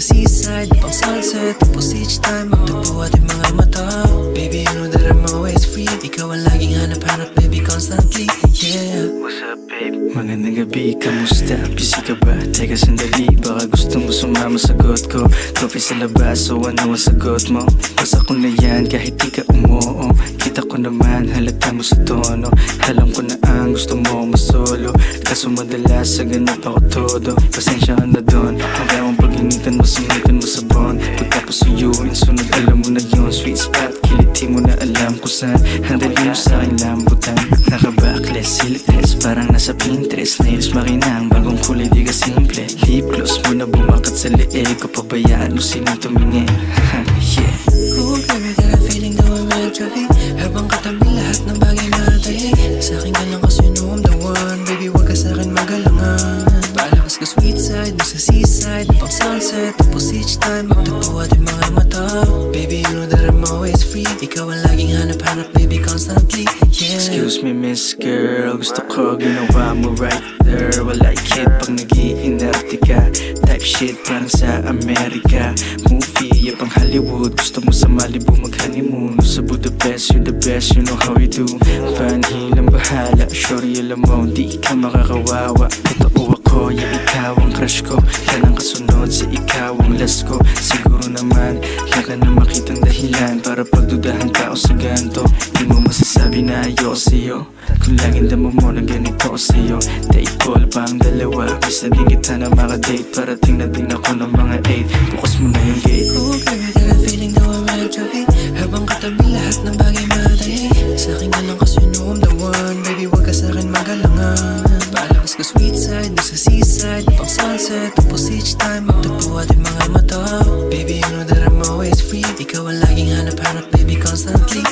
seaside, pang sunset. Tapos each time magtagpo ating mga mata. Baby, you know that I'm always free. Ikaw ang laging hanap-hanap, baby, constantly. Yeah. What's up, babe? Magandang gabi, kamusta? Busy ka ba? Teka sandali, baka gusto mo sumama sa got ko. Coffee sa labas, so ano ang sagot mo? Basta ko na yan, kahit di ka umuo. Kita ko naman, halata mo sa tono. Alam ko na ang gusto mo masolo. Kaso madalas sa ganap ako todo. Pasensya ka na doon, magawang pag-initan mo, sumitan mo sa bond. Pagkapos suyuin, sunod alam mo na yun. Sweet spot, kiliti mo na alam kung saan. Handali mo sa aking lambutan. Naka-backless, silites, parang nasa Pinterest. Nails makinang, bagong kulay di ka simple. Lip gloss mo na bumakat sa leeg ko. Pabayaan mo sinong tumingin. Yeah. Ooh, baby, got a feeling though I'm meant to be. Habang katabi lahat ng bagay madali. Sa akin ka lang kasi you know I'm the one. Baby, wag ka sa'kin magalangan. Paalakas ka sweet side, mo sa seaside, pang sunset. Tapos each time magtagpo ating mga mata. Baby, you know that I'm always free. Ikaw ang laging hanap-hanap, baby, constantly. Yeah. Excuse me, miss girl, gusto ko ginawa mo right there. Wala ikit pag nag-i-inerte ka. Type shit parang sa Amerika. Movie, pang Hollywood. Gusto mo sa Malibu mag-honeymoon. Sa Budapest, you're the best, you know how you do. Van Hilang bahala, sorry alam mo, di ka makakawawa. Totoo ako, yeah, ikaw ang crush ko. Yan ang kasunod sa ikaw ang last ko. Siguro naman, yan ka na makitang dahilan para pagdudahan ka o sa ganto. Di mo masasabi na ayoko sa'yo. Kung laging damo mo na ganito ko sa'yo. Date call pa ang dalawa. Miss na din kita na makadate. Parating na din ako ng mga 8. Bukas mo na yung gate. Ooh, baby, got a feeling though I'm meant to be. Habang katabi lahat ng bagay madali. Sa akin ka lang kasi you know I'm the one. Baby, wag ka sa'kin magalangan. Paalakas ka sweet side, mo sa seaside, pang sunset. Tapos each time magtagpo ating mga mata. Baby, you know that I'm always free. Ikaw ang laging hanap-hanap, baby, constantly.